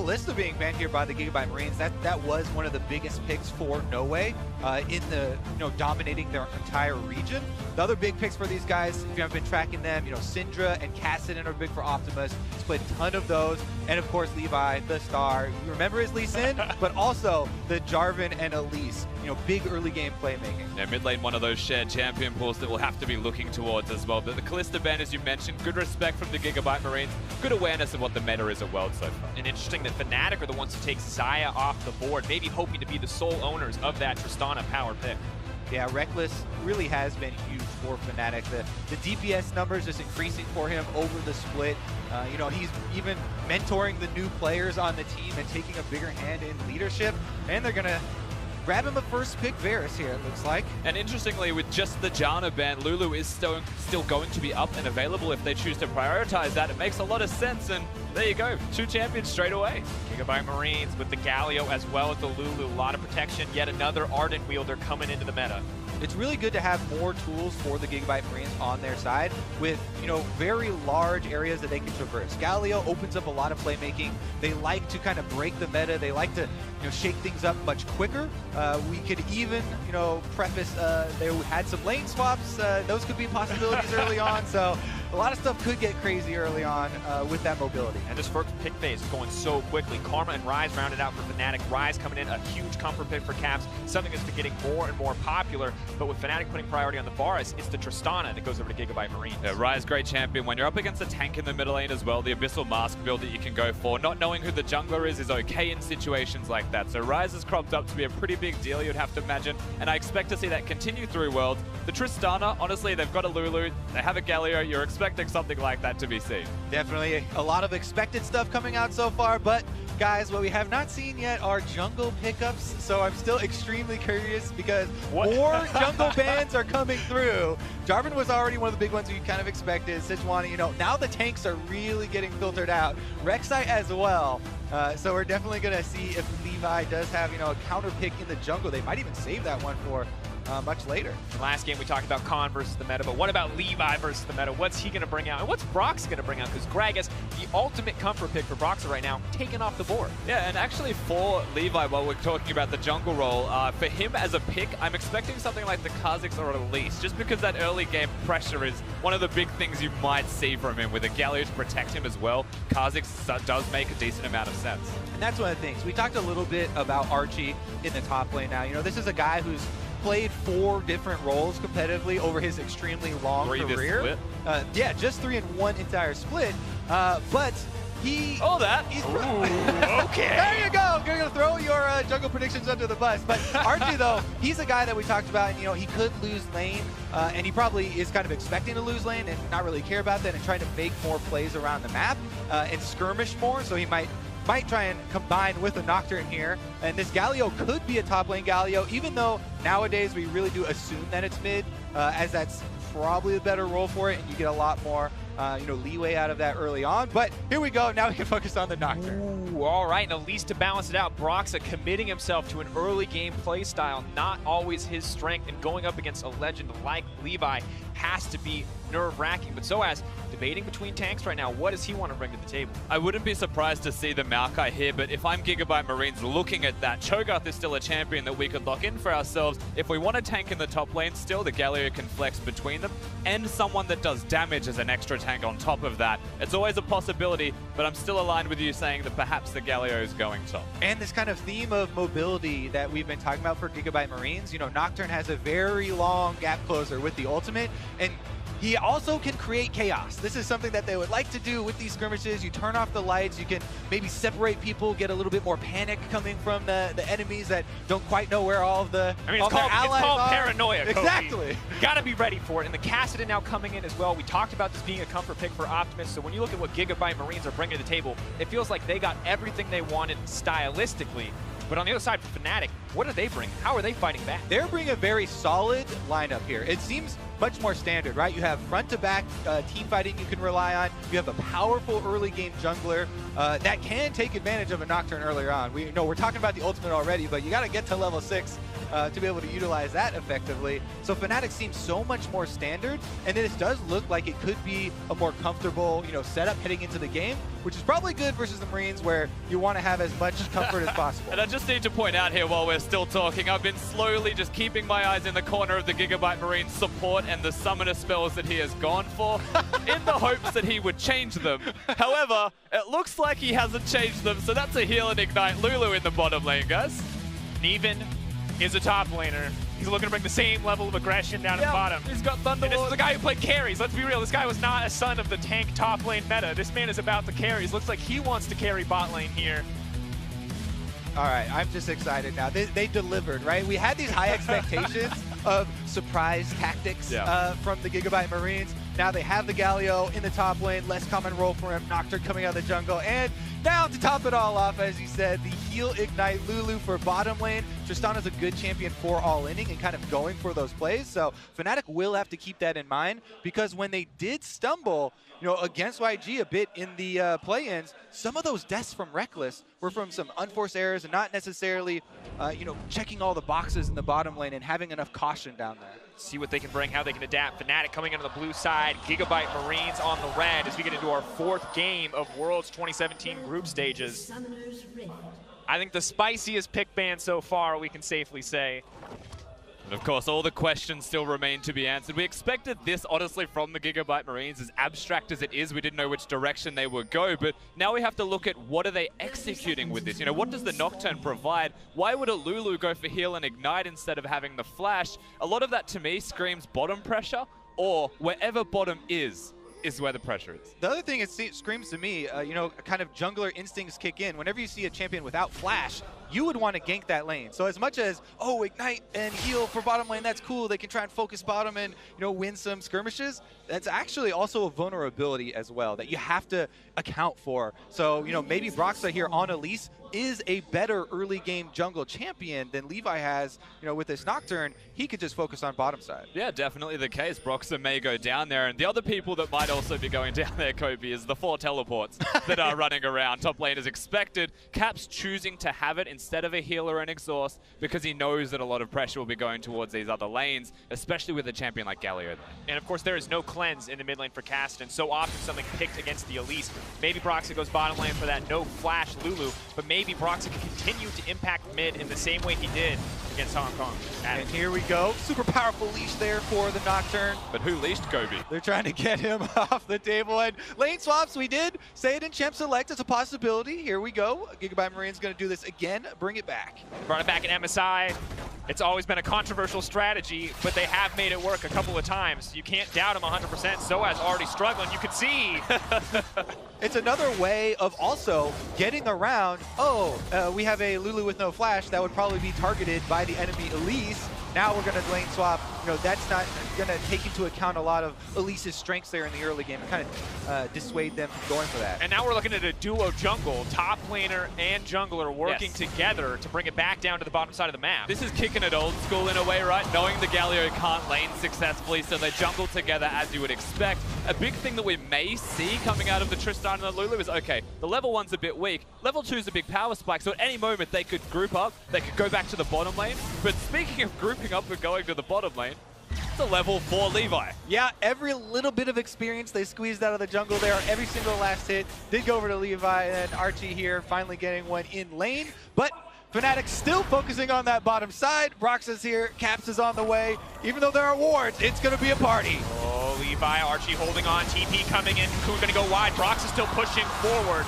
Kalista being banned here by the Gigabyte Marines, that was one of the biggest picks for Noe in the dominating their entire region. The other big picks for these guys, if you haven't been tracking them, Syndra and Kassadin are big for Optimus. He's played a ton of those, and of course Levi, the star. You remember his Lee Sin, but also the Jarvan and Elise. Big early game playmaking. Yeah, mid lane, one of those shared champion pools that we'll have to be looking towards as well. But the Kalista ban, as you mentioned, good respect from the Gigabyte Marines, good awareness of what the meta is at World so far. And interesting that Fnatic are the ones who take Xayah off the board, maybe hoping to be the sole owners of that Tristana power pick. Yeah, Reckless really has been huge for Fnatic. The DPS numbers just increasing for him over the split. He's even mentoring the new players on the team and taking a bigger hand in leadership. And they're going to grab him a first pick Varus here, it looks like. And interestingly, with just the Janna ban, Lulu is still going to be up and available if they choose to prioritize that. It makes a lot of sense, and there you go, 2 champions straight away. Gigabyte Marines with the Galio as well as the Lulu, a lot of protection, yet another Ardent wielder coming into the meta. It's really good to have more tools for the Gigabyte Marines on their side with, very large areas that they can traverse. Galio opens up a lot of playmaking. They like to kind of break the meta. They like to, shake things up much quicker. We could even, preface they had some lane swaps. Those could be possibilities early on. So a lot of stuff could get crazy early on with that mobility. And this first pick phase is going so quickly. Karma and Ryze rounded out for Fnatic. Ryze coming in, a huge comfort pick for Caps, something that's been getting more and more popular. But with Fnatic putting priority on the Varus, it's the Tristana that goes over to Gigabyte Marines. Yeah, Ryze, great champion. When you're up against a tank in the middle lane as well, the Abyssal Mask build that you can go for, not knowing who the jungler is okay in situations like that. So Ryze has cropped up to be a pretty big deal, you'd have to imagine. And I expect to see that continue through Worlds. The Tristana, honestly, they've got a Lulu, they have a Galio. You're expecting something like that to be seen. Definitely a lot of expected stuff coming out so far, but guys, what we have not seen yet are jungle pickups, so I'm still extremely curious because more jungle bans are coming through. Jarvan was already one of the big ones we kind of expected. Sejuani, now the tanks are really getting filtered out. Rek'Sai as well. So we're definitely going to see if Levi does have, a counter pick in the jungle. They might even save that one for much later. Last game we talked about Khan versus the meta, but what about Levi versus the meta? What's he going to bring out? And what's Brox going to bring out? Because Gragas, the ultimate comfort pick for Brox right now, taken off the board. Yeah, and actually for Levi, while we're talking about the jungle role, for him as a pick, I'm expecting something like the Kha'Zix or Elise, just because that early game pressure is one of the big things you might see from him. With a Galio to protect him as well, Kha'Zix does make a decent amount of sense. And that's one of the things. We talked a little bit about Archie in the top lane now. This is a guy who's played 4 different roles competitively over his extremely long career. Yeah, just 3 in one entire split. But he... Oh, that. Ooh, okay. There you go. You're going to throw your jungle predictions under the bus. But Archie, though, he's a guy that we talked about, and, he could lose lane, and he probably is kind of expecting to lose lane and not really care about that and trying to make more plays around the map and skirmish more, so he might try and combine with a Nocturne here. And this Galio could be a top lane Galio, even though nowadays we really do assume that it's mid, as that's probably the better role for it, and you get a lot more leeway out of that early on. But here we go. Now we can focus on the Nocturne. Ooh, all right. And at least to balance it out, Broxa committing himself to an early game play style, not always his strength, and going up against a legend like Levi has to be nerve-wracking. But so as debating between tanks right now, what does he want to bring to the table? I wouldn't be surprised to see the Maokai here, but if I'm Gigabyte Marines looking at that, Cho'Gath is still a champion that we could lock in for ourselves. If we want to tank in the top lane, still the Galio can flex between them, and someone that does damage as an extra tank on top of that. It's always a possibility, but I'm still aligned with you saying that perhaps the Galio is going top. And this kind of theme of mobility that we've been talking about for Gigabyte Marines, Nocturne has a very long gap closer with the ultimate, and he also can create chaos. This is something that they would like to do with these skirmishes. You turn off the lights, you can maybe separate people, get a little bit more panic coming from the enemies that don't quite know where all of the it's called paranoia, Kofi. Exactly. You gotta be ready for it. And the Kassadin now coming in as well. We talked about this being a comfort pick for Optimus, so when you look at what Gigabyte Marines are bringing to the table, it feels like they got everything they wanted stylistically. But on the other side for Fnatic, what do they bring? How are they fighting back? They're bringing a very solid lineup here. It seems much more standard, right? You have front-to-back team fighting you can rely on. You have a powerful early-game jungler that can take advantage of a Nocturne earlier on. We're talking about the ultimate already, but you got to get to level 6 to be able to utilize that effectively. So Fnatic seems so much more standard, and it does look like it could be a more comfortable, setup heading into the game, which is probably good versus the Marines, where you want to have as much comfort as possible. And I just need to point out here while we're still talking, I've been slowly just keeping my eyes in the corner of the Gigabyte Marine support and the summoner spells that he has gone for in the hopes that he would change them. However, it looks like he hasn't changed them, so that's a heal and ignite Lulu in the bottom lane, guys. Neven is a top laner. He's looking to bring the same level of aggression down at the bottom. He's got Thunder. And this is a guy who played carries. Let's be real. This guy was not a son of the tank top lane meta. This man is about the carries. Looks like he wants to carry bot lane here. All right, I'm just excited now. They delivered, right? We had these high expectations of surprise tactics from the Gigabyte Marines. Now they have the Galio in the top lane, less common role for him, Nocturne coming out of the jungle, and now to top it all off, as you said, the heal ignite Lulu for bottom lane. Tristana's a good champion for all inning and kind of going for those plays, so Fnatic will have to keep that in mind, because when they did stumble, against YG a bit in the play-ins, some of those deaths from Rekkles were from some unforced errors and not necessarily, checking all the boxes in the bottom lane and having enough caution down there. See what they can bring, how they can adapt. Fnatic coming into the blue side, Gigabyte Marines on the red as we get into our 4th game of Worlds 2017 group stages. I think the spiciest pick ban so far, we can safely say. And of course, all the questions still remain to be answered. We expected this, honestly, from the Gigabyte Marines. As abstract as it is, we didn't know which direction they would go, but now we have to look at what are they executing with this. What does the Nocturne provide? Why would a Lulu go for heal and ignite instead of having the flash? A lot of that, to me, screams bottom pressure, or wherever bottom is where the pressure is. The other thing it screams to me, kind of jungler instincts kick in. Whenever you see a champion without flash, you would want to gank that lane. So as much as, ignite and heal for bottom lane, that's cool. They can try and focus bottom and, win some skirmishes. That's actually also a vulnerability as well that you have to account for. So, maybe Broxah here on Elise is a better early game jungle champion than Levi has, with this Nocturne. He could just focus on bottom side. Yeah, definitely the case. Broxah may go down there, and the other people that might also be going down there, Kobe, is the 4 teleports that are running around. Top lane is expected. Caps choosing to have it instead of a healer and exhaust because he knows that a lot of pressure will be going towards these other lanes, especially with a champion like Galio. And of course, there is no cleanse in the mid lane for Kassadin. So often something picked against the Elise. Maybe Broxah goes bottom lane for that no flash Lulu, but maybe Broxah can continue to impact mid in the same way he did against Hong Kong. And here we go. Super powerful leash there for the Nocturne. But who leashed Kobe? They're trying to get him off the table. And lane swaps, we did say it in Champ Select. It's a possibility. Here we go. Gigabyte Marine's going to do this again. Bring it back. Brought it back in MSI. It's always been a controversial strategy, but they have made it work a couple of times. You can't doubt him 100%. Soaz already struggling. You can see. It's another way of also getting around, we have a Lulu with no flash that would probably be targeted by the enemy Elise. Now we're going to lane swap. That's not going to take into account a lot of Elise's strengths there in the early game and kind of dissuade them from going for that. And now we're looking at a duo jungle, top laner and jungler working together to bring it back down to the bottom side of the map. This is kicking it old school in a way, right? Knowing the Galio can't lane successfully, so they jungle together as you would expect. A big thing that we may see coming out of the Tristana and the Lulu is, okay, the level 1's a bit weak, level 2's a big power spike, so at any moment they could group up, they could go back to the bottom lane. But speaking of grouping up and going to the bottom lane, it's a level 4 Levi. Yeah, every little bit of experience they squeezed out of the jungle there. Every single last hit did go over to Levi, and Archie here finally getting one in lane. But Fnatic still focusing on that bottom side. Broxah's here, Caps is on the way. Even though there are wards, it's going to be a party. Oh, Levi, Archie holding on, TP coming in, Coon going to go wide. Broxah still pushing forward.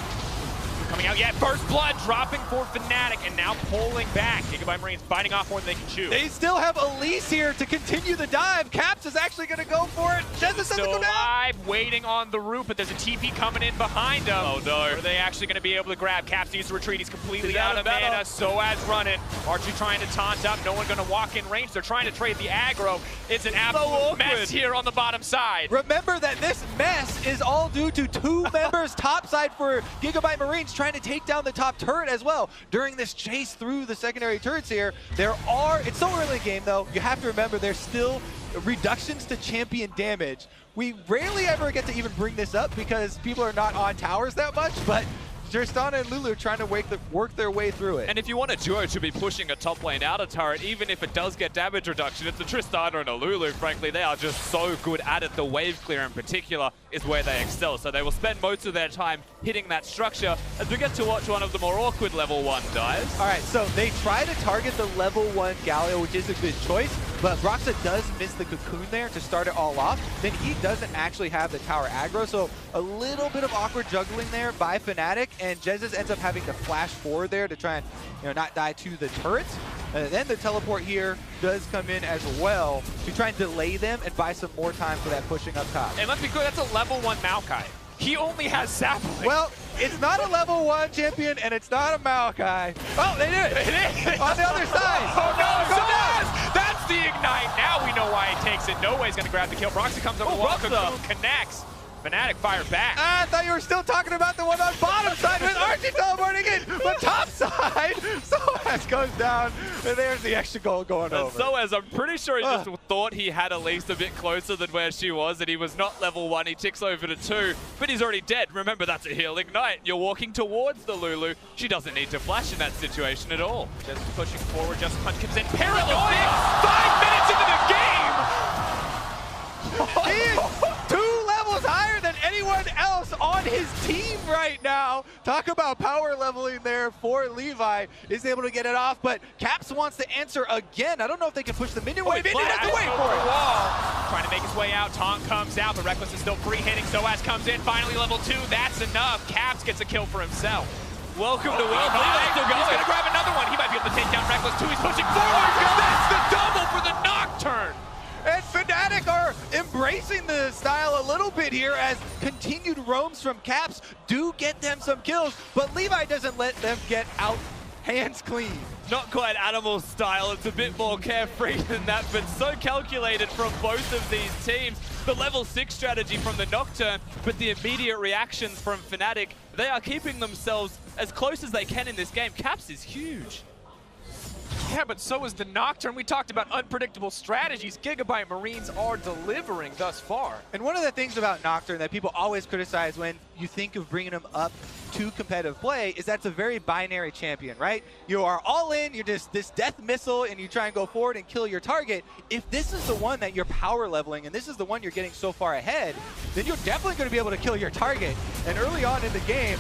Coming out yet, first blood dropping for Fnatic, and now pulling back. Gigabyte Marines biting off more than they can chew. They still have Elise here to continue the dive. Caps is actually going to go for it. Jezza doesn't go down. Alive, waiting on the roof, but there's a TP coming in behind him. Oh no. Are they actually going to be able to grab? Caps needs to retreat. He's completely out of mana. Soaz running. Archie trying to taunt up. No one going to walk in range. They're trying to trade the aggro. It's an absolute mess here on the bottom side. Remember that this mess is all due to 2 members topside for Gigabyte Marines trying to take down the top turret as well. During this chase through the secondary turrets here, it's so early in the game though, you have to remember there's still reductions to champion damage. We rarely ever get to even bring this up because people are not on towers that much, but Tristana and Lulu trying to work their way through it. And if you want a duo to be pushing a top lane outer turret, even if it does get damage reduction, it's a Tristana and a Lulu, frankly. They are just so good at it. The wave clear in particular is where they excel. So they will spend most of their time hitting that structure as we get to watch one of the more awkward level 1 dives. All right, so they try to target the level 1 Galio, which is a good choice, but Broxah does miss the cocoon there to start it all off. Then he doesn't actually have the tower aggro, so a little bit of awkward juggling there by Fnatic, and Jesus ends up having to flash forward there to try and not die to the turrets. And then the teleport here does come in as well to try and delay them and buy some more time for that pushing up top. And let's be clear, that's a level 1 Maokai. He only has Sapling. Well, it's not a level 1 champion, and it's not a Maokai. Oh, they did it! It is! On the other side! Oh no, so that's the ignite! Now we know why he takes it. No way he's gonna grab the kill. Broxah comes over the wall, Cocoon connects. Fnatic fire back. I thought you were still talking about the one on bottom side with Archie teleporting in, but top side, Soaz goes down, and there's the extra goal going over. Soaz, I'm pretty sure he just thought he had at least a bit closer than where she was, and he was not level 1. He ticks over to 2, but he's already dead. Remember, that's a heal ignite. You're walking towards the Lulu. She doesn't need to flash in that situation at all. Just pushing forward, just Punch comes in. Paranoia! 5 minutes into the game! He is 2 levels higher than anyone else on his team right now. Talk about power leveling there for Levi. Is able to get it off, but Caps wants to answer again. I don't know if they can push the minion wave. Minion has to wait for it. Trying to make his way out. Taunt comes out, but Rekkles is still free hitting. Soaz comes in. Finally level 2. That's enough. Caps gets a kill for himself. Welcome to World Levi. He's going to grab another one. He might be able to take down Rekkles too. He's pushing forward. That's the double for the Nocturne. And Fnatic are embracing the style a little bit here as continued roams from Caps do get them some kills, but Levi doesn't let them get out hands clean. Not quite Animal style, it's a bit more carefree than that, but so calculated from both of these teams. The level 6 strategy from the Nocturne, but the immediate reactions from Fnatic, they are keeping themselves as close as they can in this game. Caps is huge. Yeah, but so is the Nocturne. We talked about unpredictable strategies. Gigabyte Marines are delivering thus far. And one of the things about Nocturne that people always criticize when you think of bringing him up to competitive play is that's a very binary champion, right? You are all in, you're just this death missile, and you try and go forward and kill your target. If this is the one that you're power leveling, and this is the one you're getting so far ahead, then you're definitely going to be able to kill your target. And early on in the game,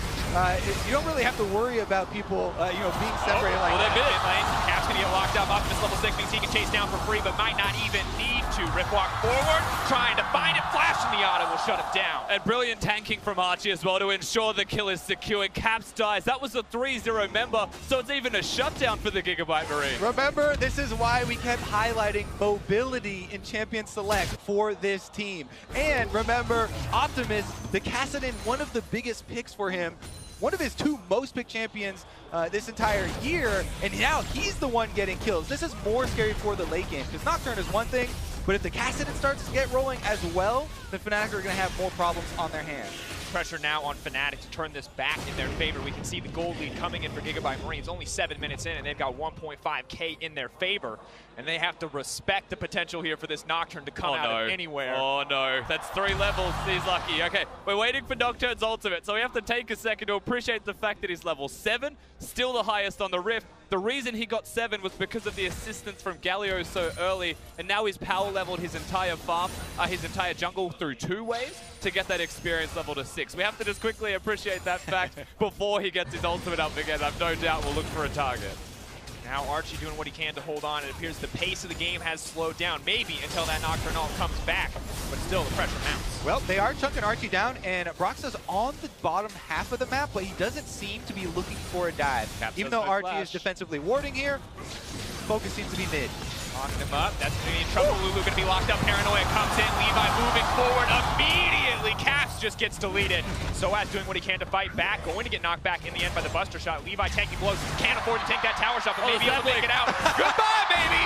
you don't really have to worry about people, being separated like that. Cap's going to get locked up. Optimus level 6 means he can chase down for free, but might not even need to. Rip walk forward, trying to find it. Flash in the auto will shut him down. And brilliant tanking from Archie as well to ensure the kill is secure. Caps dies. That was a 3-0 member, so it's even a shutdown for the Gigabyte Marine. Remember, this is why we kept highlighting mobility in Champion Select for this team. And remember, Optimus, the Kassadin, one of the biggest picks for him, one of his 2 most picked champions this entire year, and now he's the one getting kills. This is more scary for the late game, because Nocturne is one thing, but if the Kassadin starts to get rolling as well, the Fnatic are going to have more problems on their hands. Pressure now on Fnatic to turn this back in their favor. We can see the gold lead coming in for Gigabyte Marines. Only 7 minutes in, and they've got 1.5K in their favor. And they have to respect the potential here for this Nocturne to come out of anywhere. Oh no, that's 3 levels. He's lucky. Okay, we're waiting for Nocturne's ultimate, so we have to take a second to appreciate the fact that he's level 7, still the highest on the Rift. The reason he got 7 was because of the assistance from Galio so early, and now he's power leveled his entire farm, his entire jungle through 2 waves to get that experience level to 6. We have to just quickly appreciate that fact before he gets his ultimate up again. I've no doubt we'll look for a target. Now Archie doing what he can to hold on. It appears the pace of the game has slowed down, maybe until that Nocturne ult comes back, but still the pressure mounts. Well, they are chunking Archie down, and Broxah's on the bottom half of the map, but he doesn't seem to be looking for a dive. Even though Archie is defensively warding here, focus seems to be mid. Locking him up, that's going to be in trouble. Lulu going to be locked up, Paranoia comes in, Levi moving forward immediately. Caps just gets deleted. Soaz doing what he can to fight back, going to get knocked back in the end by the Buster Shot. Levi tanking blows, can't afford to take that tower shot, but maybe he'll make it out. Goodbye, baby!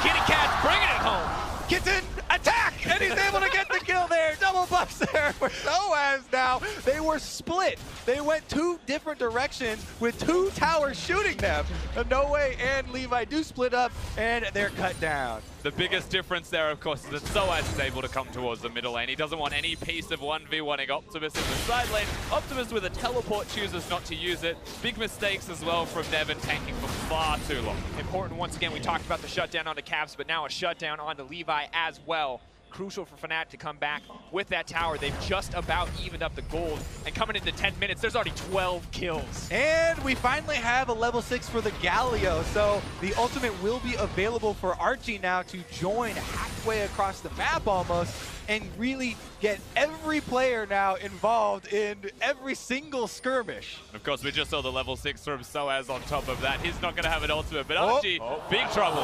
Kitty Cat's bringing it home. Kitten, attack! And he's able to get the kill there, double buffs there for Soaz now. They were split. They went 2 different directions with 2 towers shooting them. No Way and Levi do split up, and they're cut down. The biggest difference there, of course, is that Soaz is able to come towards the middle lane. He doesn't want any piece of 1v1ing Optimus in the side lane. Optimus with a teleport chooses not to use it. Big mistakes as well from Nevin, tanking for far too long. Important, once again, we talked about the shutdown onto Caps, but now a shutdown onto Levi as well. Crucial for Fnatic to come back with that tower. They've just about evened up the gold. And coming into 10 minutes, there's already 12 kills. And we finally have a level 6 for the Galio. So the ultimate will be available for Archie now to join halfway across the map almost and really get every player now involved in every single skirmish. Of course, we just saw the level 6 from Soaz on top of that. He's not going to have an ultimate, but Archie, big trouble.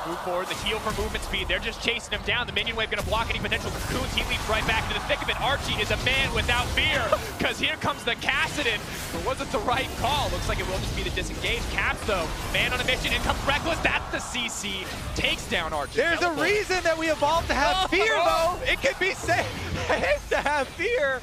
Move forward, the heal for movement speed. They're just chasing him down. The minion wave going to block any potential cocoons. He leaps right back into the thick of it. Archie is a man without fear, because here comes the Kassadin. But was it the right call? Looks like it will just be the disengage. Caps, though, man on a mission. In comes Rekkles. That's the CC. Takes down Archie. There's a reason that we evolved to have fear, though. It can be safe to have fear.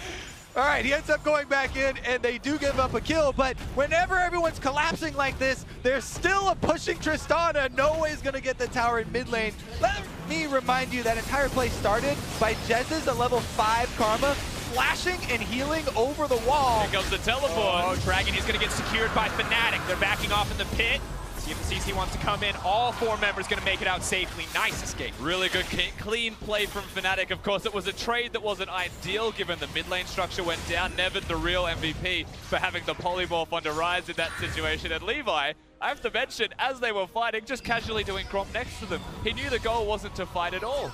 All right, he ends up going back in, and they do give up a kill, but whenever everyone's collapsing like this, there's still a pushing Tristana. No Way's going to get the tower in mid lane. Let me remind you that entire play started by Jez's a level 5 Karma, flashing and healing over the wall. Here comes the teleport. Oh, Dragon is going to get secured by Fnatic. They're backing off in the pit. See if the CC wants to come in. All 4 members going to make it out safely. Nice escape. Really good, clean play from Fnatic. Of course, it was a trade that wasn't ideal given the mid lane structure went down. Nevin, the real MVP, for having the polymorph onto Ryze in that situation. And Levi, I have to mention, as they were fighting, just casually doing Gromp next to them. He knew the goal wasn't to fight at all.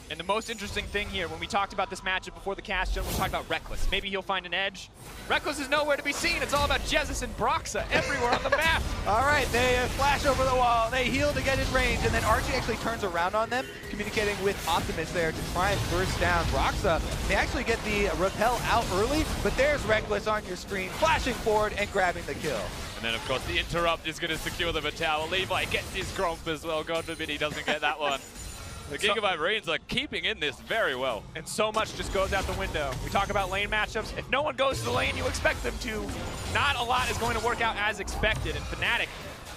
And the most interesting thing here, when we talked about this matchup before the cast, we talked about Rekkles. Maybe he'll find an edge. Rekkles is nowhere to be seen. It's all about Jesus and Broxah everywhere on the map. All right, they flash over the wall. They heal to get in range, and then Archie actually turns around on them, communicating with Optimus there to try and burst down Broxah. They actually get the repel out early, but there's Rekkles on your screen, flashing forward and grabbing the kill. And then, of course, the interrupt is going to secure them a tower. Levi gets his Gromp as well. God forbid he doesn't get that one. The Gigabyte Marines are keeping in this very well. And so much just goes out the window. We talk about lane matchups. If no one goes to the lane you expect them to, not a lot is going to work out as expected. And Fnatic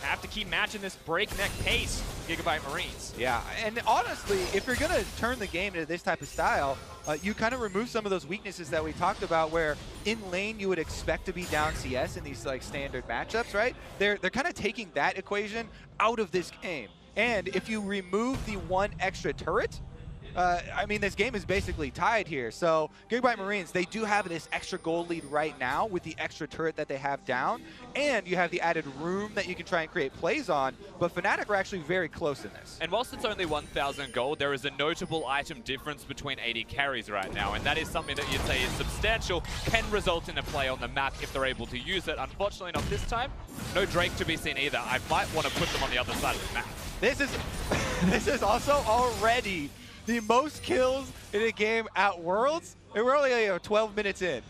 have to keep matching this breakneck pace with Gigabyte Marines. Yeah, and honestly, if you're going to turn the game into this type of style, you kind of remove some of those weaknesses that we talked about where in lane you would expect to be down CS in these like standard matchups, right? They're kind of taking that equation out of this game. And if you remove the 1 extra turret, I mean, this game is basically tied here. So Gigabyte Marines, they do have this extra gold lead right now with the extra turret that they have down. And you have the added room that you can try and create plays on. But Fnatic are actually very close in this. And whilst it's only 1,000 gold, there is a notable item difference between AD carries right now. And that is something that you'd say is substantial, can result in a play on the map if they're able to use it. Unfortunately, not this time. No Drake to be seen either. I might want to put them on the other side of the map. This is also already the most kills in a game at Worlds, and we're only 12 minutes in.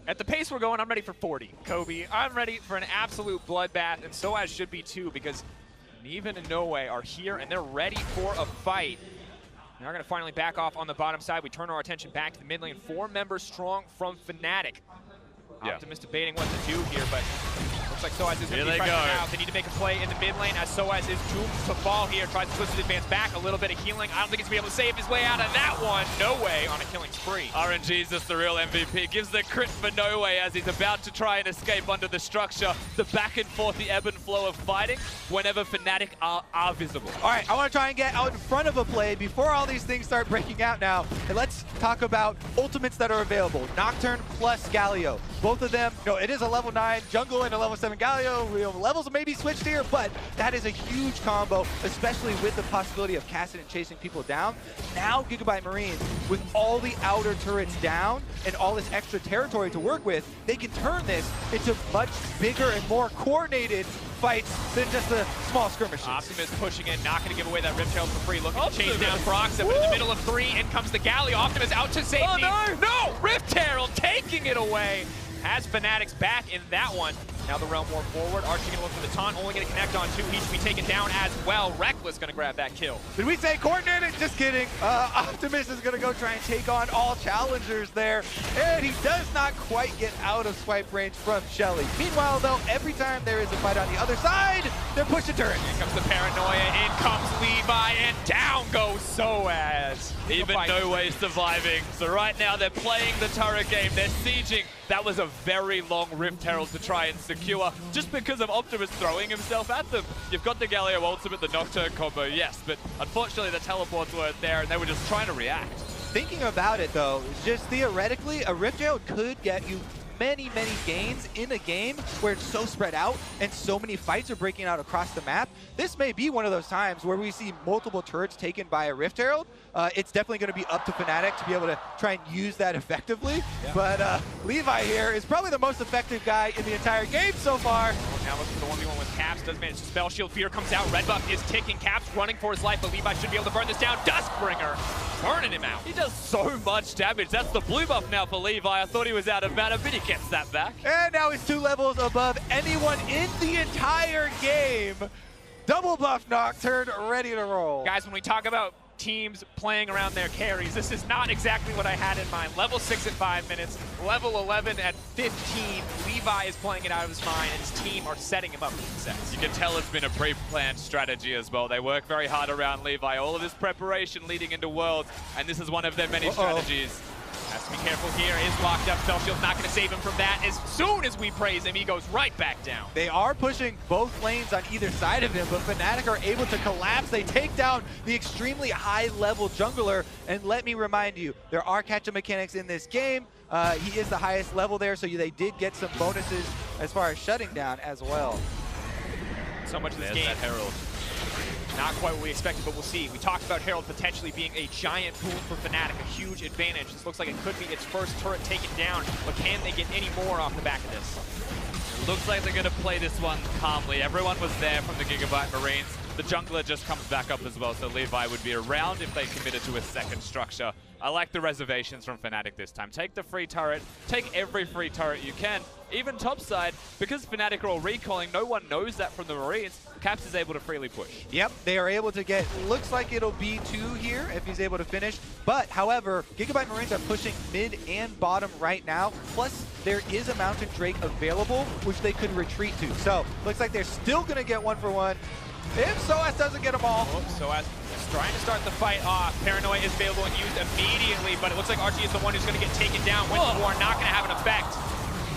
At the pace we're going, I'm ready for 40. Kobe, I'm ready for an absolute bloodbath, and Soaz should be too, because Neven and No Way are here, and they're ready for a fight. Now we're going to finally back off on the bottom side. We turn our attention back to the mid lane. 4 members strong from Fnatic. Yeah. Optimus debating what to do here, but looks like Soaz is going to be Here they fighting go. out. They need to make a play in the mid lane as Soaz is doomed to fall here. Tries to twist his advance back, a little bit of healing. I don't think he's going to be able to save his way out of that one. No Way on a killing spree. RNG is just the real MVP. Gives the crit for No Way as he's about to try and escape under the structure. The back and forth, the ebb and flow of fighting whenever Fnatic are visible. All right, I want to try and get out in front of a play before all these things start breaking out now. And let's talk about ultimates that are available. Nocturne plus Galio. Both of them, it is a level 9 jungle and a level 7 Galio. Levels may be switched here, but that is a huge combo, especially with the possibility of Kassadin chasing people down. Now Gigabyte Marines, with all the outer turrets down and all this extra territory to work with, they can turn this into much bigger and more coordinated fights than just the small skirmishes. Optimus pushing in, not going to give away that Rift Herald for free. Looking to chase down Broxah, but in the middle of 3, in comes the Galio. Optimus out to safety. Oh, no! No! Rift Herald taking it away. Has Fnatic's back in that one. Now the Realm War forward. Archie going to look for the taunt, only going to connect on 2. He should be taken down as well. Rekkles going to grab that kill. Did we say coordinated? Just kidding. Optimus is going to go try and take on all challengers there, and he does not quite get out of swipe range from Shelly. Meanwhile, though, every time there is a fight on the other side, they're pushing turrets. Here comes the Paranoia, in comes Levi, and down goes Soaz. Even No Way surviving. So right now they're playing the turret game. They're sieging. That was a very long Rift Herald to try and secure just because of Optimus throwing himself at them. You've got the Galio ultimate, the Nocturne combo, yes, but unfortunately the teleports weren't there and they were just trying to react. Thinking about it, though, just theoretically, a Rift Herald could get you many gains in a game where it's so spread out and so many fights are breaking out across the map. This may be one of those times where we see multiple turrets taken by a Rift Herald. It's definitely going to be up to Fnatic to be able to try and use that effectively. Yeah. But Levi here is probably the most effective guy in the entire game so far. Now looking for the 1v1 with Caps, does manage to spell shield. Fear comes out, red buff is ticking. Caps running for his life, but Levi should be able to burn this down. Duskbringer burning him out. He does so much damage. That's the blue buff now for Levi. I thought he was out of mana, but he gets that back. And now he's 2 levels above anyone in the entire game. Double buff Nocturne, ready to roll. Guys, when we talk about teams playing around their carries, this is not exactly what I had in mind. Level 6 at 5 minutes, level 11 at 15. Levi is playing it out of his mind, and his team are setting him up for success. You can tell it's been a pre-planned strategy as well. They work very hard around Levi. All of this preparation leading into Worlds, and this is one of their many strategies. Has to be careful here. Is locked up. Spellshield's not going to save him from that. As soon as we praise him, he goes right back down. They are pushing both lanes on either side of him, but Fnatic are able to collapse. They take down the extremely high-level jungler. And let me remind you, there are catch-up mechanics in this game. He is the highest level there, so they did get some bonuses as far as shutting down as well. So much of this There's game. that Herald. Not quite what we expected, but we'll see. We talked about Herald potentially being a giant boon for Fnatic, a huge advantage. This looks like it could be its first turret taken down, but can they get any more off the back of this? Looks like they're going to play this one calmly. Everyone was there from the Gigabyte Marines. The jungler just comes back up as well, so Levi would be around if they committed to a second structure. I like the reservations from Fnatic this time. Take the free turret, take every free turret you can, even topside, because Fnatic are all recalling, no one knows that from the Marines. Caps is able to freely push. Yep, they are able to get, looks like it'll be 2 here if he's able to finish. But, however, Gigabyte Marines are pushing mid and bottom right now. Plus, there is a Mountain Drake available, which they could retreat to. So, looks like they're still going to get 1-for-1. If Soaz doesn't get them all. Soaz is trying to start the fight off. Paranoia is available and used immediately, but it looks like Archie is the one who's going to get taken down. Winter War not going to have an effect.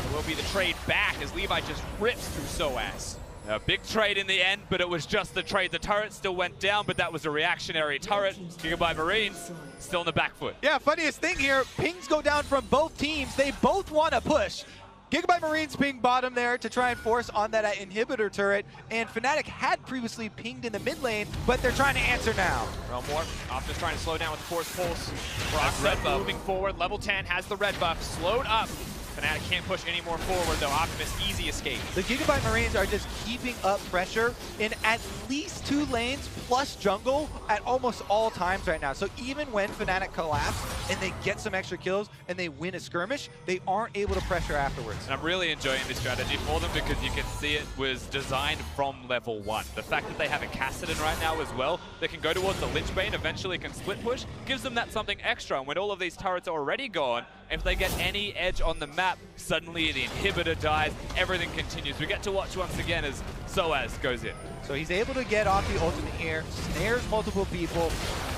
It will be the trade back as Levi just rips through Soaz. A big trade in the end, but it was just the trade. The turret still went down, but that was a reactionary turret. Gigabyte Marines still in the back foot. Yeah, funniest thing here, pings go down from both teams. They both want to push. Gigabyte Marines ping bottom there to try and force on that inhibitor turret, and Fnatic had previously pinged in the mid lane, but they're trying to answer now. Realm War, Optimus trying to slow down with the Force Pulse. Broxah moving forward, level 10 has the red buff, slowed up. Fnatic can't push any more forward though. Optimus, easy escape. The Gigabyte Marines are just keeping up pressure in at least 2 lanes plus jungle at almost all times right now. So even when Fnatic collapse and they get some extra kills and they win a skirmish, they aren't able to pressure afterwards. And I'm really enjoying this strategy for them because you can see it was designed from level 1. The fact that they have a Kassadin right now as well, that can go towards the Lynchbane, eventually can split push, gives them that something extra. And when all of these turrets are already gone, if they get any edge on the map, suddenly the inhibitor dies, everything continues. We get to watch once again as Soaz goes in. So he's able to get off the ultimate here, snares multiple people,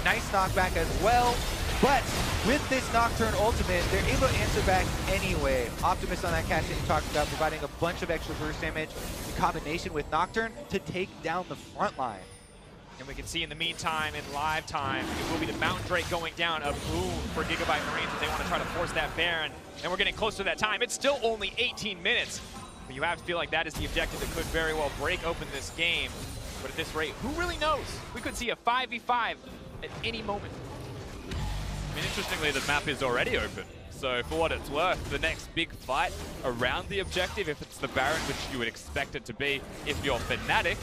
nice knockback as well. But with this Nocturne ultimate, they're able to answer back anyway. Optimus on that catch that you talked about, providing a bunch of extra burst damage in combination with Nocturne to take down the front line. And we can see in the meantime, in live time, it will be the Mountain Drake going down, a boon for Gigabyte Marines as they want to try to force that Baron. And we're getting close to that time. It's still only 18 minutes. But you have to feel like that is the objective that could very well break open this game. But at this rate, who really knows? We could see a 5v5 at any moment. I mean, interestingly, the map is already open. So for what it's worth, the next big fight around the objective, if it's the Baron, which you would expect it to be if you're Fnatic,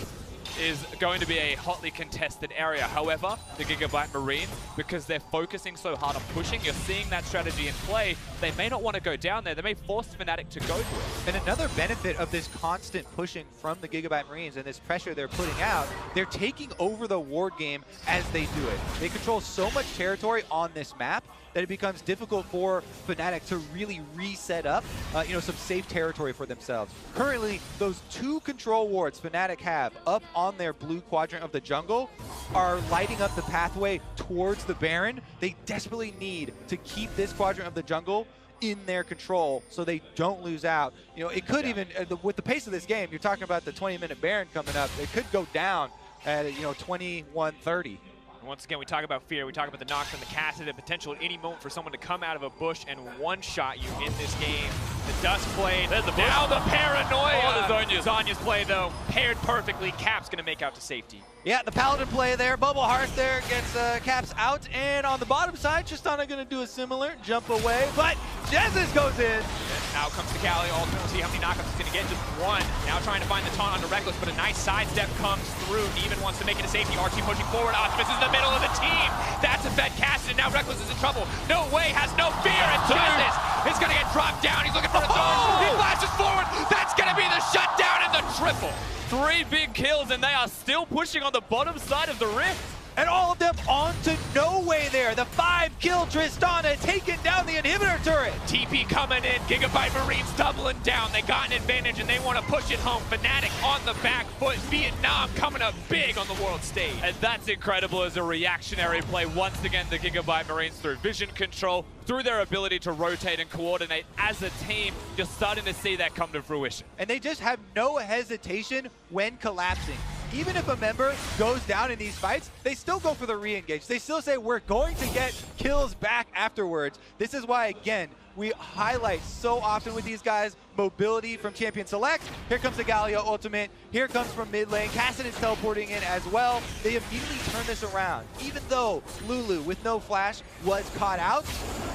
is going to be a hotly contested area. However, the Gigabyte Marines, because they're focusing so hard on pushing, you're seeing that strategy in play. They may not want to go down there. They may force Fnatic to go to it. And another benefit of this constant pushing from the Gigabyte Marines and this pressure they're putting out, they're taking over the ward game as they do it. They control so much territory on this map that it becomes difficult for Fnatic to really reset up, some safe territory for themselves. Currently, those 2 control wards Fnatic have up on their blue quadrant of the jungle are lighting up the pathway towards the Baron. They desperately need to keep this quadrant of the jungle in their control so they don't lose out. It could even, with the pace of this game, you're talking about the 20-minute Baron coming up, it could go down at 21-30. Once again, we talk about fear, we talk about the knock from the Cassidy, the potential at any moment for someone to come out of a bush and one-shot you in this game. The Dust play, there's the bush. Now the paranoia. Oh, the Zhonya's. Zhonya's play, though, paired perfectly. Cap's going to make out to safety. Yeah, the Paladin play there. Bubble Hearth there gets Caps out. And on the bottom side, Tristana going to do a similar jump away. But Jesus goes in. And out comes the Galio. Ultimately, we'll see how many knockouts he's going to get. Just one. Now trying to find the taunt onto Rekkles, but a nice sidestep comes through. Neven wants to make it a safety. Archie pushing forward. Optimus is in the middle of the team. That's a fed Cassidy. Now Rekkles is in trouble. No way, has no fear. And Justice is going to get dropped down. He's looking for a thorn. He flashes forward. That's going to be the shutdown and the triple. 3 big kills, and they are still pushing on the bottom side of the Rift. And all of them onto No Way there. The 5-kill Tristana taking down the inhibitor turret. TP coming in, Gigabyte Marines doubling down. They got an advantage and they want to push it home. Fnatic on the back foot. Vietnam coming up big on the world stage. And that's incredible as a reactionary play. Once again, the Gigabyte Marines through vision control, through their ability to rotate and coordinate as a team, you're starting to see that come to fruition. And they just have no hesitation when collapsing. Even if a member goes down in these fights, they still go for the re-engage. They still say, we're going to get kills back afterwards. This is why, again, we highlight so often with these guys, mobility from Champion Select. Here comes the Galio ultimate. Here comes from mid lane. Cassidy is teleporting in as well. They immediately turn this around. Even though Lulu, with no flash, was caught out,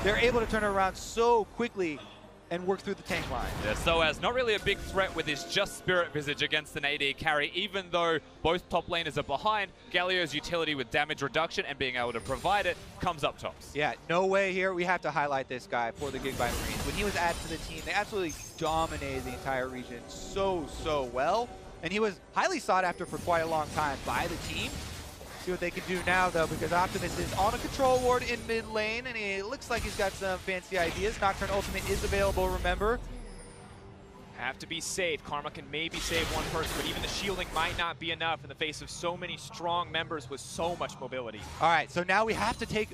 they're able to turn it around so quickly and work through the tank line. Yeah, Soaz, not really a big threat with his just Spirit Visage against an AD carry, even though both top laners are behind. Galio's utility with damage reduction and being able to provide it comes up tops. Yeah, No Way here. We have to highlight this guy for the Gigabyte Marines. When he was added to the team, they absolutely dominated the entire region so well. And he was highly sought after for quite a long time by the team. See what they can do now, though, because Optimus is on a control ward in mid lane, and it looks like he's got some fancy ideas. Nocturne Ultimate is available, remember. Have to be safe. Karma can maybe save one person, but even the shielding might not be enough in the face of so many strong members with so much mobility. All right, so now we have to take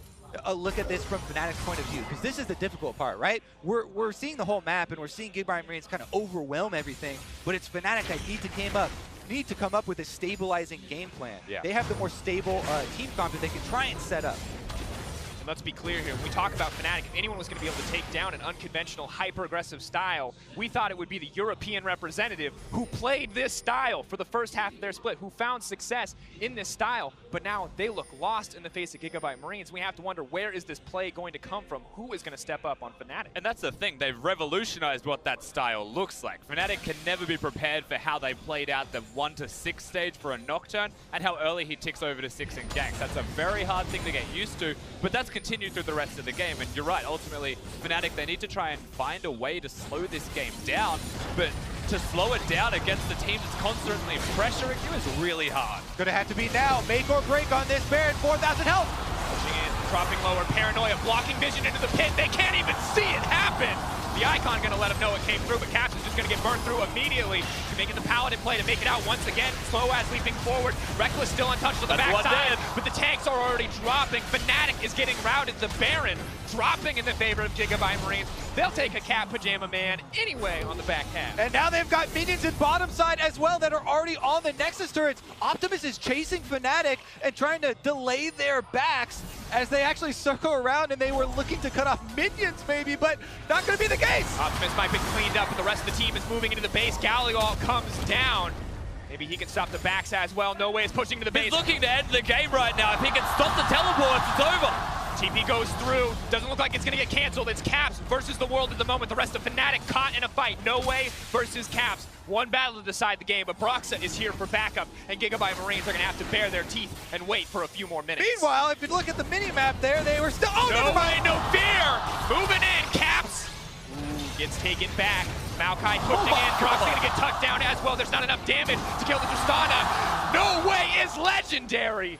a look at this from Fnatic's point of view, because this is the difficult part, right? We're seeing the whole map, and we're seeing Gigabyte Marines kind of overwhelm everything, but it's Fnatic that need to come up with a stabilizing game plan. Yeah. They have the more stable team comp that they can try and set up. And let's be clear here, when we talk about Fnatic, if anyone was going to be able to take down an unconventional, hyper-aggressive style, we thought it would be the European representative who played this style for the first half of their split, who found success in this style, but now they look lost in the face of Gigabyte Marines. We have to wonder, where is this play going to come from? Who is going to step up on Fnatic? And that's the thing, they've revolutionized what that style looks like. Fnatic can never be prepared for how they played out the 1 to 6 stage for a Nocturne and how early he ticks over to 6 in ganks. That's a very hard thing to get used to, but that's continued through the rest of the game. And you're right, ultimately, Fnatic, they need to try and find a way to slow this game down, but to slow it down against the team that's constantly pressuring you is really hard. Gonna have to be now. Make or break on this Baron. 4,000 health. Pushing in, dropping lower, Paranoia, blocking vision into the pit. They can't even see it happen. The Icon gonna let him know it came through, but Caps is just gonna get burned through immediately. Making the Paladin play to make it out once again. Soaz leaping forward. Rekkles still untouched on the backside, but the tanks are already dropping. Fnatic is getting routed. The Baron dropping in the favor of Gigabyte Marines. They'll take a Cat Pajama Man anyway on the back half. And now they've got minions in bottom side as well that are already on the Nexus turrets. Optimus is chasing Fnatic and trying to delay their backs as they actually circle around, and they were looking to cut off minions maybe, but not going to be the case. Optimus might be cleaned up, but the rest of the team is moving into the base. Galio comes down. Maybe he can stop the backs as well. No Way is pushing to the base. He's looking to end the game right now. If he can stop the teleports, it's over. TP goes through. Doesn't look like it's going to get canceled. It's Caps versus the world at the moment. The rest of Fnatic caught in a fight. No Way versus Caps. One battle to decide the game, but Broxa is here for backup, and Gigabyte Marines are going to have to bare their teeth and wait for a few more minutes. Meanwhile, if you look at the mini-map there, they were still... Oh, no never way, mind. no fear! Moving in, Caps! Ooh, gets taken back. Maokai pushing in. Broxa going to get tucked down as well. There's not enough damage to kill the Tristana. No Way is legendary!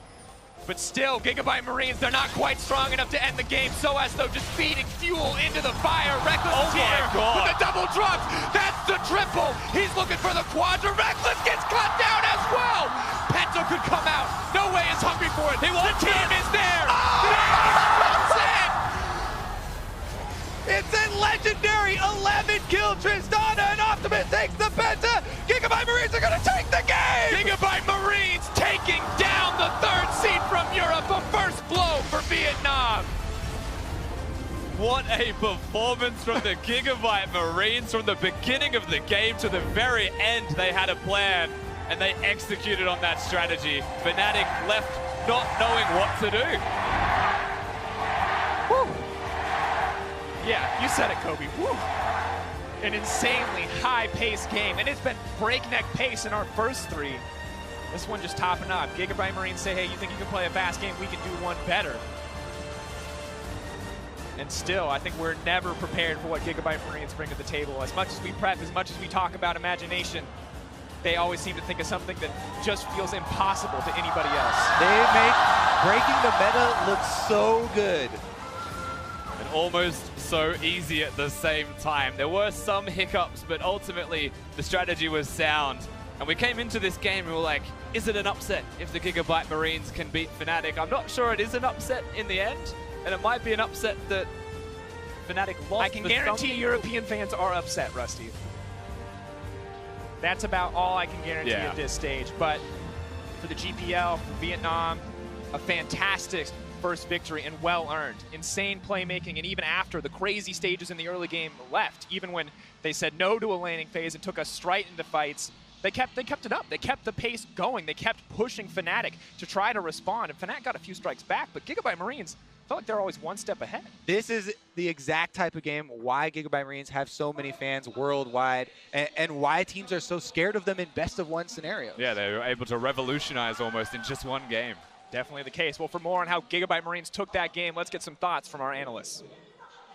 But still, Gigabyte Marines, they're not quite strong enough to end the game. Soaz, though, just feeding fuel into the fire. Reckless is here with the double drops. That's the triple. He's looking for the quadra. Reckless gets cut down as well. Penta could come out. No Way is hungry for it. The team is there. That's it. It's a legendary 11-kill Tristana, and Optimus takes the Penta. Gigabyte Marines are going to take the game. Gigabyte Marines taking down the third seed from Europe. A first blow for Vietnam. What a performance from the Gigabyte Marines. From the beginning of the game to the very end, they had a plan, and they executed on that strategy. Fnatic left not knowing what to do. Woo. Yeah, you said it, Kobe. Woo. An insanely high-paced game, and it's been breakneck pace in our first three. This one just topping up. Gigabyte Marines say, hey, you think you can play a fast game? We can do one better. And still, I think we're never prepared for what Gigabyte Marines bring to the table. As much as we prep, as much as we talk about imagination, they always seem to think of something that just feels impossible to anybody else. They make breaking the meta look so good. And almost so easy at the same time. There were some hiccups, but ultimately the strategy was sound. And we came into this game and we were like, is it an upset if the Gigabyte Marines can beat Fnatic? I'm not sure it is an upset in the end, and it might be an upset that Fnatic lost. I can guarantee European fans are upset, Rusty. That's about all I can guarantee at this stage. But for the GPL, for Vietnam, a fantastic first victory and well-earned. Insane playmaking, and even after the crazy stages in the early game left, even when they said no to a laning phase and took us straight into fights, they kept it up. They kept the pace going. They kept pushing Fnatic to try to respond, and Fnatic got a few strikes back, but Gigabyte Marines felt like they're always one step ahead. This is the exact type of game why Gigabyte Marines have so many fans worldwide, and why teams are so scared of them in best-of-1 scenarios. Yeah, they were able to revolutionize almost in just one game. Definitely the case. Well, for more on how Gigabyte Marines took that game, let's get some thoughts from our analysts.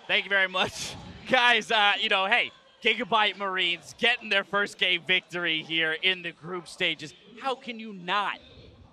Thank you very much. Guys, hey, Gigabyte Marines getting their first game victory here in the group stages. How can you not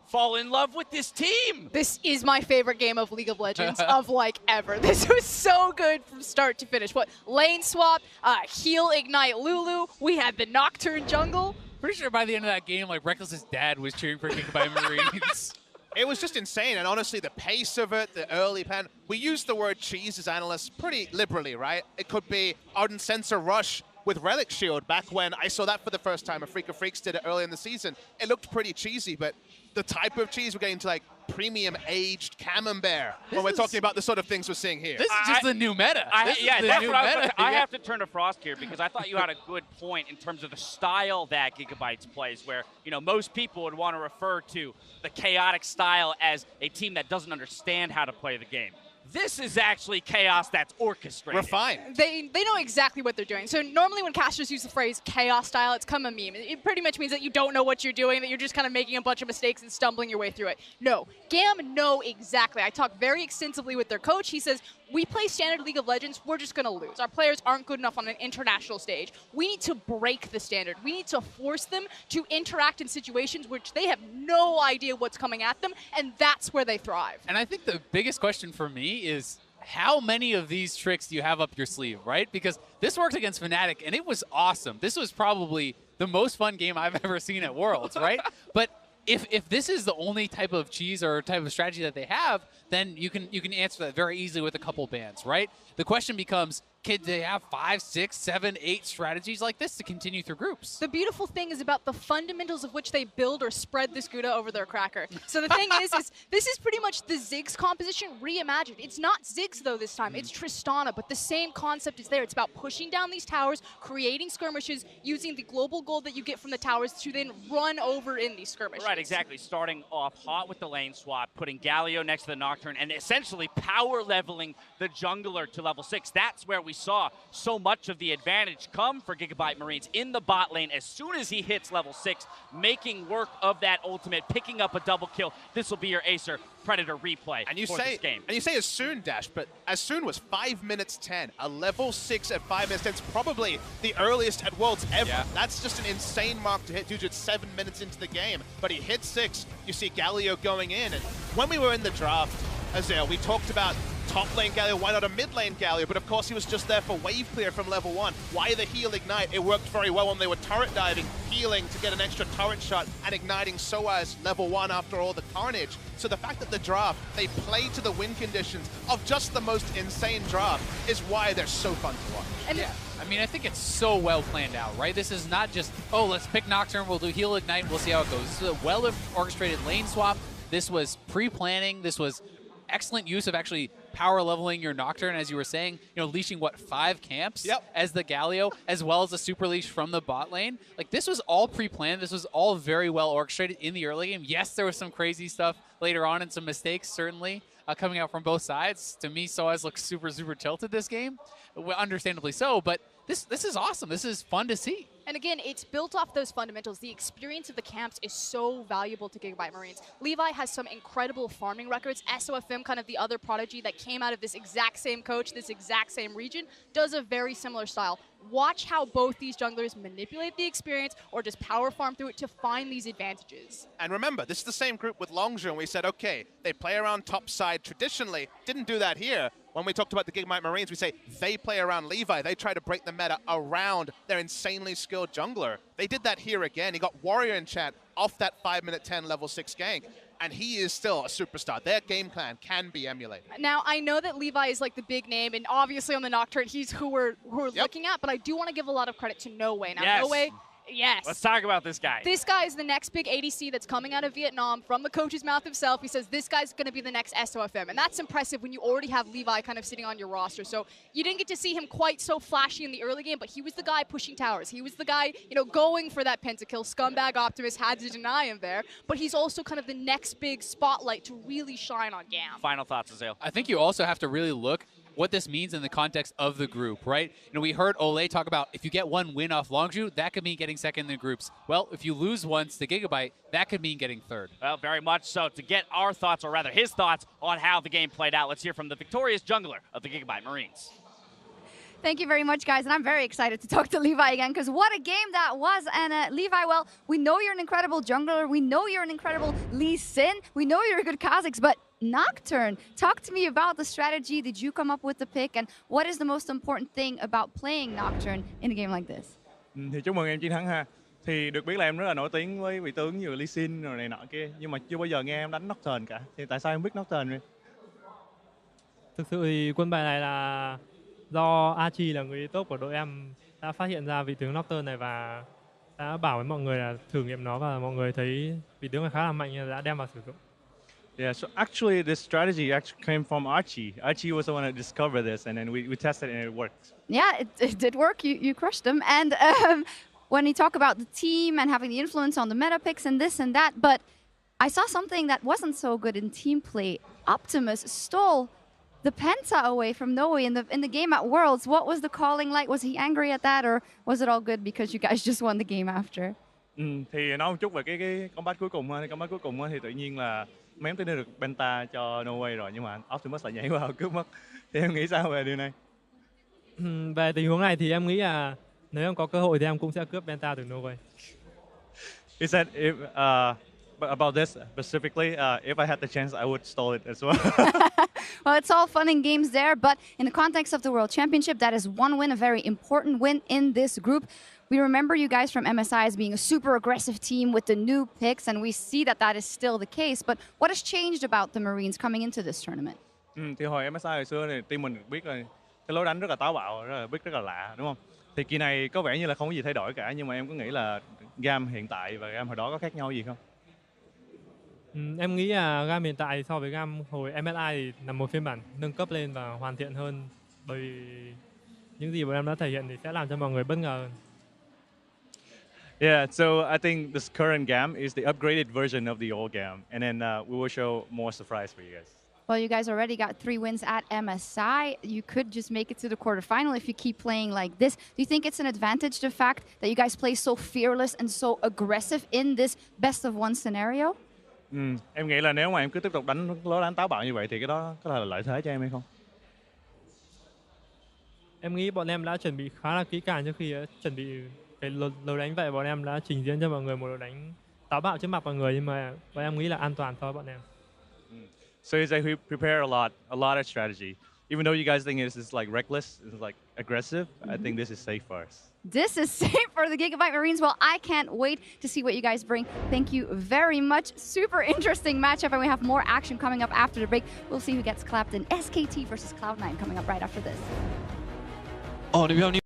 fall in love with this team? This is my favorite game of League of Legends of like ever. This was so good from start to finish. What, lane swap, heal, ignite Lulu, we had the Nocturne jungle. Pretty sure by the end of that game, like Reckless's dad was cheering for Gigabyte Marines. It was just insane, and honestly, the pace of it, the early pen. We use the word cheese as analysts pretty liberally, right? It could be Ardent Sensor Rush with Relic Shield back when I saw that for the first time. A Freak of Freaks did it early in the season. It looked pretty cheesy, but the type of cheese we're getting to, like premium aged Camembert when we're talking about the sort of things we're seeing here. This is just the new meta. I have to turn to Frost here because I thought you had a good point in terms of the style that Gigabytes plays, where most people would want to refer to the chaotic style as a team that doesn't understand how to play the game. This is actually chaos that's orchestrated. Refined. They know exactly what they're doing. So normally when casters use the phrase chaos style, it's come a meme. It pretty much means that you don't know what you're doing, that you're just kind of making a bunch of mistakes and stumbling your way through it. No, GAM know exactly. I talked very extensively with their coach. He says, we play standard League of Legends, we're just going to lose. Our players aren't good enough on an international stage. We need to break the standard. We need to force them to interact in situations which they have no idea what's coming at them, and that's where they thrive. And I think the biggest question for me is how many of these tricks do you have up your sleeve, right? Because this worked against Fnatic, and it was awesome. This was probably the most fun game I've ever seen at Worlds, right? But if this is the only type of cheese or type of strategy that they have, then you can answer that very easily with a couple bans, right? The question becomes, Could they have 5, 6, 7, 8 strategies like this to continue through groups? The beautiful thing is about the fundamentals of which they build or spread this Gouda over their cracker. So the thing is this is pretty much the Ziggs composition reimagined. It's not Ziggs though this time, it's Tristana, but the same concept is there. It's about pushing down these towers, creating skirmishes, using the global gold that you get from the towers to then run over in these skirmishes. Right, exactly. Starting off hot with the lane swap, putting Galio next to the Nocturne, and essentially power leveling the jungler to level 6. That's where we saw so much of the advantage come for Gigabyte Marines in the bot lane as soon as he hits level 6, making work of that ultimate, picking up a double kill. This will be your Acer Predator replay And you for say, this game. and you say as soon, Dash, but as soon was 5 minutes 10. A level 6 at 5 minutes 10 is probably the earliest at Worlds ever. Yeah. That's just an insane mark to hit due to 7 minutes into the game. But he hit 6. You see Galio going in. And when we were in the draft, Azale, we talked about top lane Galio, why not a mid lane Galio? But of course he was just there for wave clear from level 1. Why the heal ignite? It worked very well when they were turret diving, healing to get an extra turret shot and igniting Soaz level 1 after all the carnage. So the fact that the draft, they play to the win conditions of just the most insane draft is why they're so fun to watch. And Yeah, I mean, I think it's so well planned out, right? This is not just, oh, let's pick Nocturne, we'll do heal ignite, we'll see how it goes. This is a well-orchestrated lane swap. This was pre-planning. This was excellent use of actually power leveling your Nocturne, as you were saying, leashing, 5 camps as the Galio, as well as the super leash from the bot lane. Like, this was all pre-planned. This was all very well orchestrated in the early game. Yes, there was some crazy stuff later on and some mistakes, certainly, coming out from both sides. To me, Soaz looks super, super tilted this game, understandably so, but this is awesome. This is fun to see. And again, it's built off those fundamentals. The experience of the camps is so valuable to Gigabyte Marines. Levi has some incredible farming records. SOFM, kind of the other prodigy that came out of this exact same coach, this exact same region, does a very similar style. Watch how both these junglers manipulate the experience or just power farm through it to find these advantages. And remember, this is the same group with Longzhu, and we said, okay, they play around top side traditionally. Didn't do that here. When we talked about the Gigabyte Marines, we say they play around Levi. They try to break the meta around their insanely skilled jungler. They did that here again. He got Warrior Enchant off that 5 minute 10 level 6 gank. And he is still a superstar. Their game plan can be emulated. Now, I know that Levi is like the big name, and obviously on the Nocturne, he's who we're looking at, but I do want to give a lot of credit to No Way. Now, Yes. No Way, yes. Let's talk about this guy. This guy is the next big ADC that's coming out of Vietnam from the coach's mouth himself. He says this guy's going to be the next SOFM, and that's impressive when you already have Levi kind of sitting on your roster. So you didn't get to see him quite so flashy in the early game, but he was the guy pushing towers. He was the guy, going for that pentakill. Scumbag Optimus had to deny him there, but he's also kind of the next big spotlight to really shine on GAM. Final thoughts, Azale. I think you also have to really look what this means in the context of the group, right? We heard Ole talk about if you get one win off Longzhu, that could mean getting second in the groups. Well, if you lose once to Gigabyte, that could mean getting third. Well, very much so. To get our thoughts, or rather his thoughts, on how the game played out, let's hear from the victorious jungler of the Gigabyte Marines. Thank you very much, guys, and I'm very excited to talk to Levi again, because what a game that was. And Levi, well, we know you're an incredible jungler. We know you're an incredible Lee Sin. We know you're a good Kha'Zix, but Nocturne, talk to me about the strategy. Did you come up with the pick, and what is the most important thing about playing Nocturne in a game like this? Thì chúc mừng em chiến thắng ha. Thì được biết là em rất là nổi tiếng với vị tướng như Lee Sin rồi này nọ kia, nhưng mà chưa bao giờ nghe em đánh Nocturne cả. Thì tại sao em biết Nocturne vậy? Thực sự thì quân bài này là do Archie là người top của đội em đã phát hiện ra vị tướng Nocturne này và đã bảo với mọi người là thử nghiệm nó, và mọi người thấy vị tướng này khá là mạnh nên đã đem vào sử dụng. Yeah, so actually this strategy actually came from Archie. Archie was the one that discovered this, and then we tested it and it worked. Yeah, it did work. You crushed them. And when you talk about the team and having the influence on the meta picks and this and that, but I saw something that wasn't so good in team play. Optimus stole the Penta away from Noe in the game at Worlds. What was the calling like? Was he angry at that, or was it all good because you guys just won the game after? Thì nói một chút về cái combat cuối cùng ha. Combat cuối cùng thì tự nhiên là mấy em tính được Penta cho No Way rồi, nhưng mà Optimus lại nhảy vào cướp mất. Thì em nghĩ sao về điều này? Về tình huống này thì em nghĩ là nếu em có cơ hội thì em cũng sẽ cướp Penta từ No Way. He said but about this specifically, if I had the chance, I would stole it as well. Well, it's all fun and games there, but in the context of the World Championship, that is one win, a very important win in this group. We remember you guys from MSI as being a super aggressive team with the new picks, and we see that that is still the case. But what has changed about the Marines coming into this tournament? Thì hồi MSI hồi xưa thì team mình được biết là cái lối đánh rất là táo bạo, rất là big, rất là lạ, đúng không? Thì kỳ này có vẻ như là không có gì thay đổi cả, nhưng mà em có nghĩ là game hiện tại và game hồi đó có khác nhau gì không? Em nghĩ là game hiện tại so với game hồi MSI thì là một phiên bản nâng cấp lên và hoàn thiện hơn, bởi vì những gì bọn em đã thể hiện thì sẽ làm cho mọi người bất ngờ hơn. Yeah, so I think this current game is the upgraded version of the old game, and then we will show more surprise for you guys. Well, you guys already got 3 wins at MSI. You could just make it to the quarterfinal if you keep playing like this. Do you think it's an advantage, the fact that you guys play so fearless and so aggressive in this best of one scenario? Em nghĩ là nếu mà em cứ tiếp tục đánh lối đánh táo bạo như vậy thì cái đó có là lợi thế cho em hay không? Em nghĩ bọn em đã chuẩn bị khá là kỹ càng trước khi chuẩn bị cái lối đánh vậy. Bọn em đã trình diễn cho mọi người một lối đánh táo bạo trước mặt mọi người, nhưng mà bọn em nghĩ là an toàn so với bọn em. So it's like we prepare a lot of strategy. Even though you guys think this is like reckless, it's like aggressive, I think this is safe for us. This is safe for the Gigabyte Marines. Well, I can't wait to see what you guys bring. Thank you very much. Super interesting matchup, and we have more action coming up after the break. We'll see who gets clapped in SKT versus Cloud9 coming up right after this.